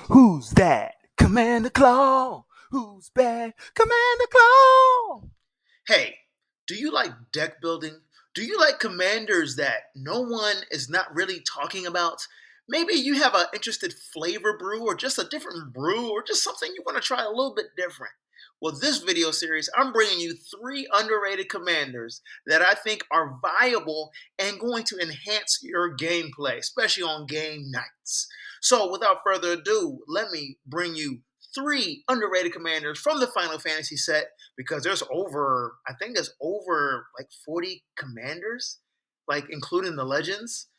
Who's that? Commander Claw. Who's bad? Commander Claw. Hey, do you like deck building? Do you like commanders that no one is not really talking about? Maybe you have an interested flavor brew or just a different brew or just something you want to try a little bit different. Well, this video series, I'm bringing you three underrated commanders that I think are viable and going to enhance your gameplay, especially on game nights. So, without further ado, let me bring you three underrated commanders from the Final Fantasy set because I think there's over like 40 commanders, like including the legends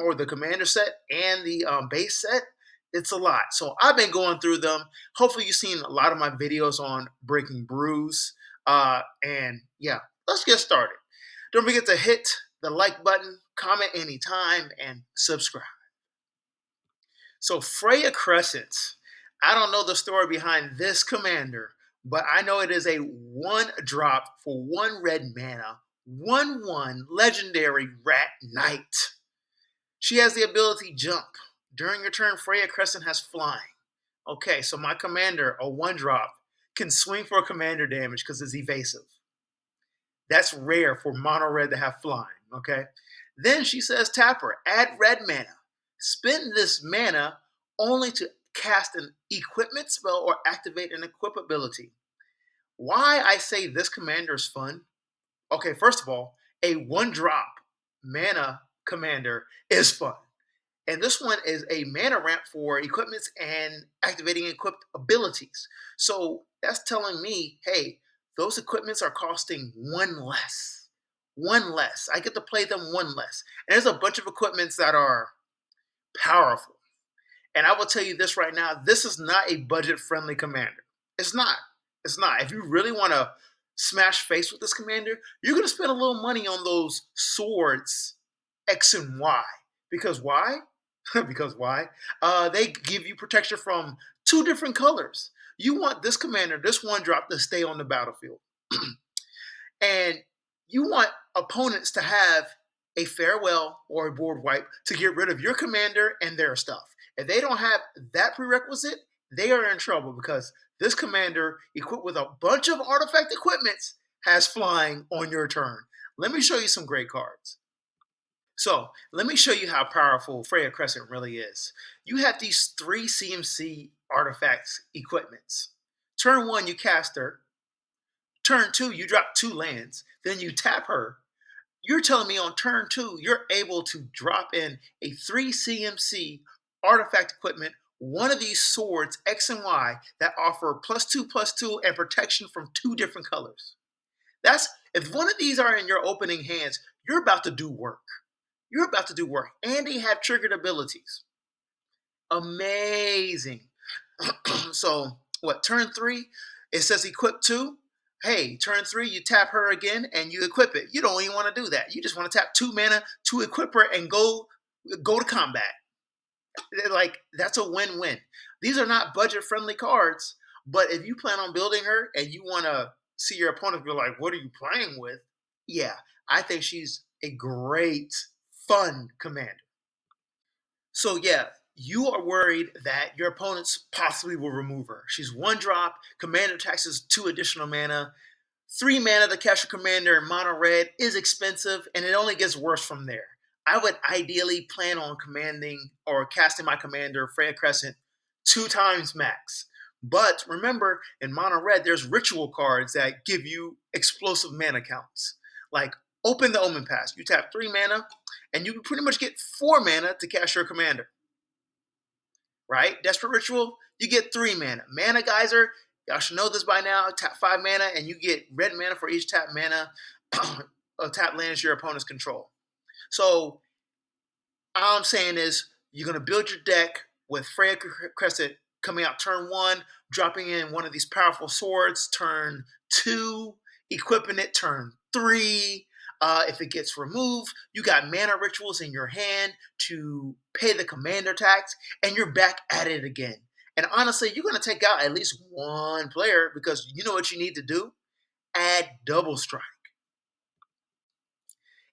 or the commander set and the base set. It's a lot. So I've been going through them. Hopefully you've seen a lot of my videos on breaking brews. And yeah, let's get started. Don't forget to hit the like button, comment anytime, and subscribe. So Freya Crescent. I don't know the story behind this commander, but I know it is a one drop for one red mana, 1/1 legendary rat knight. She has the ability jump. During your turn, Freya Crescent has flying. Okay, so my commander, a one drop, can swing for commander damage because it's evasive. That's rare for mono red to have flying. Okay. Then she says, tap her, add red mana. Spend this mana only to cast an equipment spell or activate an equip ability. Why I say this commander is fun? Okay, first of all, a one drop mana commander is fun. And this one is a mana ramp for equipments and activating equipped abilities. So that's telling me, hey, those equipments are costing one less. One less. I get to play them one less. And there's a bunch of equipments that are powerful. And I will tell you this right now, this is not a budget-friendly commander. It's not. It's not. If you really want to smash face with this commander, you're going to spend a little money on those swords X and Y. Because why? Because why? They give you protection from two different colors. You want this commander, this one drop, to stay on the battlefield. And you want opponents to have a farewell or a board wipe to get rid of your commander and their stuff. If they don't have that prerequisite, they are in trouble because this commander, equipped with a bunch of artifact equipments, has flying on your turn. Let me show you some great cards. So let me show you how powerful Freya Crescent really is. You have these three CMC artifacts equipments. Turn one, you cast her. Turn two, you drop two lands. Then you tap her. You're telling me on turn two, you're able to drop in a three CMC artifact equipment, one of these swords, X and Y, that offer +2/+2 and protection from two different colors. That's if one of these are in your opening hands, you're about to do work. You're about to do work. And they have triggered abilities. Amazing. So, what, turn three? It says equip two. Hey, turn three, you tap her again and you equip it. You don't even want to do that. You just want to tap 2 mana to equip her and go to combat. Like, that's a win-win. These are not budget-friendly cards, but if you plan on building her and you want to see your opponent be like, what are you playing with? Yeah, I think she's a great, fun commander. So yeah, you are worried that your opponents possibly will remove her. She's one drop, commander taxes 2 additional mana, 3 mana to cast your commander in mono red is expensive, and it only gets worse from there. I would ideally plan on commanding or casting my commander, Freya Crescent, 2 times max. But remember, in mono red, there's ritual cards that give you explosive mana counts. Like Open the Omen Pass. You tap 3 mana, and you pretty much get 4 mana to cast your commander. Right? Desperate Ritual, you get 3 mana. Mana Geyser, y'all should know this by now. Tap 5 mana, and you get red mana for each tap mana tap lands your opponent's control. So all I'm saying is you're going to build your deck with Freya Crescent coming out turn 1, dropping in one of these powerful swords turn 2, equipping it turn 3. If it gets removed, you got mana rituals in your hand to pay the commander tax, and you're back at it again. And honestly, you're going to take out at least one player because you know what you need to do? Add double strike.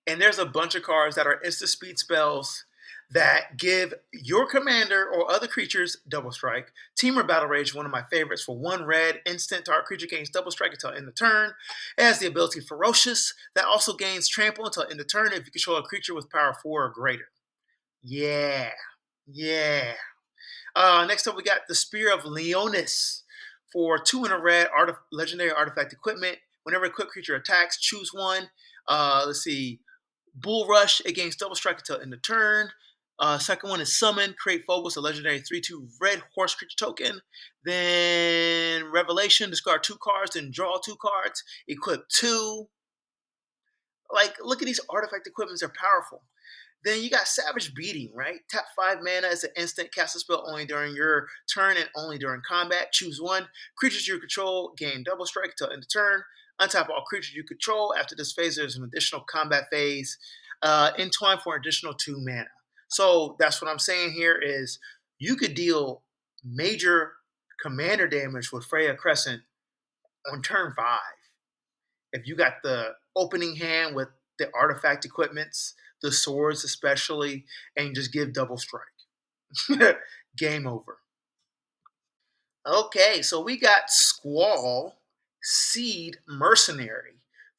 And there's a bunch of cards that are instant speed spells that give your commander or other creatures double strike. Teamer Battle Rage, one of my favorites. For 1 red, instant target creature gains double strike until end of turn. It has the ability Ferocious, that also gains trample until end of turn if you control a creature with power 4 or greater. Yeah. Yeah. Next up, we got the Spear of Leonis. For 2 and a red, legendary artifact equipment. Whenever a equipped creature attacks, choose one. Let's see. Bull Rush, it gains double strike until end of turn. Second one is Summon, create Phobos, a legendary 3/2 red horse creature token. Then Revelation, discard 2 cards, then draw 2 cards. Equip 2. Like, look at these artifact equipments, they're powerful. Then you got Savage Beating, right? Tap 5 mana as an instant, cast a spell only during your turn and only during combat. Choose one. Creatures you control gain double strike until end of turn. Untap all creatures you control. After this phase, there's an additional combat phase. Entwine for an additional 2 mana. So that's what I'm saying here is you could deal major commander damage with Freya Crescent on turn 5. If you got the opening hand with the artifact equipments, the swords especially, and just give double strike. Game over. Okay, so we got Squall, Seed Mercenary.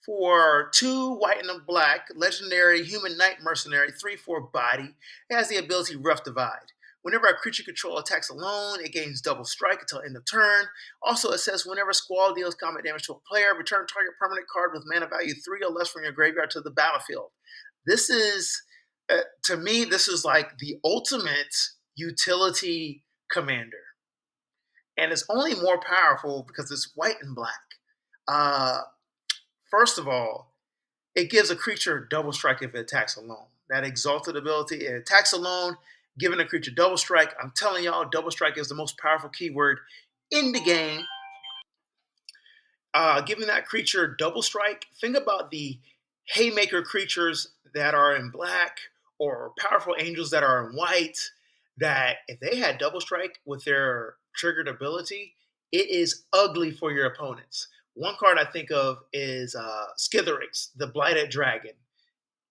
For 2 white and a black, legendary human knight mercenary, 3/4 body. It has the ability Rough Divide. Whenever a creature control attacks alone, it gains double strike until end of turn. Also, it says whenever Squall deals combat damage to a player, return target permanent card with mana value 3 or less from your graveyard to the battlefield. This is, to me, this is like the ultimate utility commander. And it's only more powerful because it's white and black. Uh, First of all, it gives a creature double strike if it attacks alone. That exalted ability, it attacks alone, giving a creature double strike. I'm telling y'all, double strike is the most powerful keyword in the game. Giving that creature double strike. Think about the haymaker creatures that are in black or powerful angels that are in white. That if they had double strike with their triggered ability, it is ugly for your opponents. One card I think of is Skitherix, the Blighted Dragon.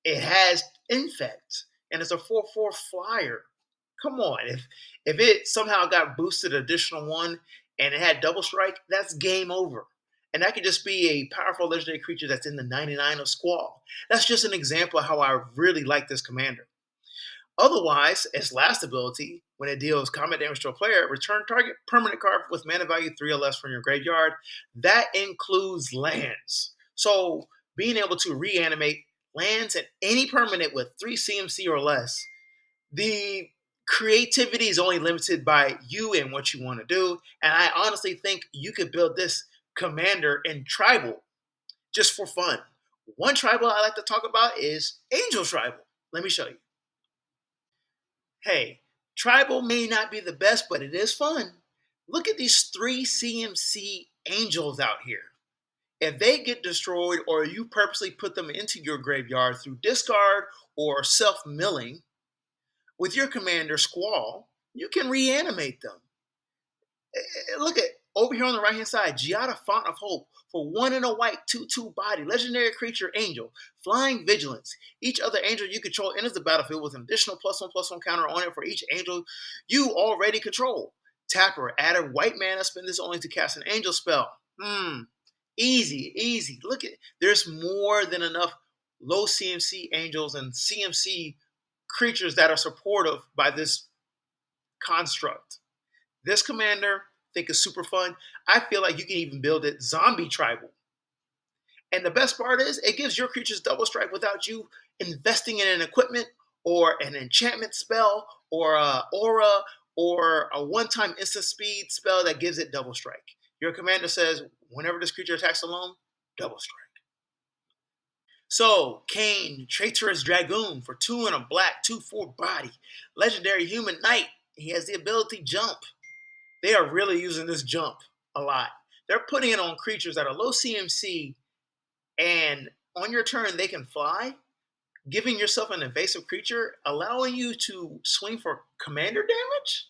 It has Infect, and it's a 4/4 flyer. Come on, if it somehow got boosted additional 1 and it had double strike, that's game over. And that could just be a powerful legendary creature that's in the 99 of Squall. That's just an example of how I really like this commander. Otherwise, its last ability, when it deals combat damage to a player, return target permanent card with mana value 3 or less from your graveyard. That includes lands. So being able to reanimate lands and any permanent with 3 CMC or less, the creativity is only limited by you and what you want to do. And I honestly think you could build this commander in tribal just for fun. One tribal I like to talk about is Angel Tribal. Let me show you. Hey, tribal may not be the best, but it is fun. Look at these 3 CMC angels out here. If they get destroyed or you purposely put them into your graveyard through discard or self-milling, with your commander Squall, you can reanimate them. Look at over here on the right-hand side, Giada Font of Hope for 1 and a white, 2/2 body, legendary creature angel, flying vigilance. Each other angel you control enters the battlefield with an additional +1/+1 counter on it for each angel you already control. Tapper, add a white mana, spend this only to cast an angel spell. Easy, easy. Look at, there's more than enough low CMC angels and CMC creatures that are supportive by this construct. This commander, I think, is super fun. I feel like you can even build it zombie tribal. And the best part is it gives your creatures double strike without you investing in an equipment or an enchantment spell or a aura or a one-time instant speed spell that gives it double strike. Your commander says, whenever this creature attacks alone, double strike. So, Kain, Traitorous Dragoon for 2 and a black, 2/4 body. Legendary human knight. He has the ability jump. They are really using this jump a lot. They're putting it on creatures that are low CMC, and on your turn they can fly, giving yourself an invasive creature, allowing you to swing for commander damage.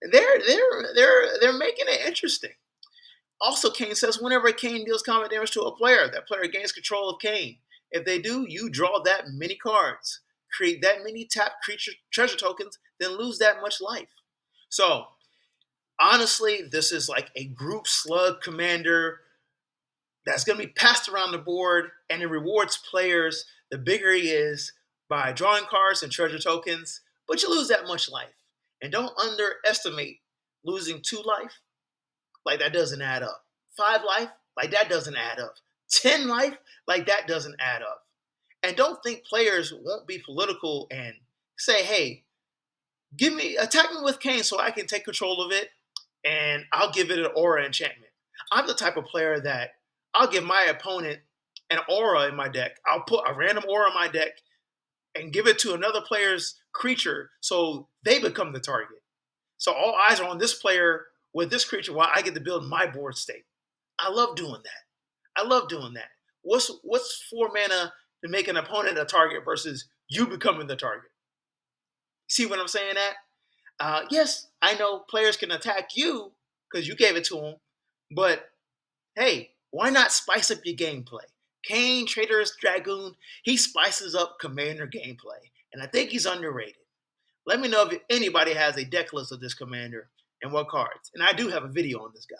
They're making it interesting. Also, Kain says whenever Kain deals combat damage to a player, that player gains control of Kain. If they do, you draw that many cards. create that many tapped creature treasure tokens, then lose that much life. So honestly, this is like a group slug commander that's going to be passed around the board, and it rewards players the bigger he is by drawing cards and treasure tokens, but you lose that much life. And don't underestimate losing 2 life. Like, that doesn't add up. 5 life, like, that doesn't add up. 10 life, like, that doesn't add up. And don't think players won't be political and say, hey, attack me with Kain so I can take control of it, and I'll give it an aura enchantment. I'm the type of player that I'll give my opponent an aura in my deck. I'll put a random aura in my deck and give it to another player's creature so they become the target. So all eyes are on this player with this creature while I get to build my board state. I love doing that. I love doing that. What's 4 mana to make an opponent a target versus you becoming the target? See what I'm saying? Yes, I know players can attack you because you gave it to them, but hey, why not spice up your gameplay? Kain, Traitorous, Dragoon, he spices up commander gameplay, and I think he's underrated. Let me know if anybody has a deck list of this commander and what cards. And I do have a video on this guy.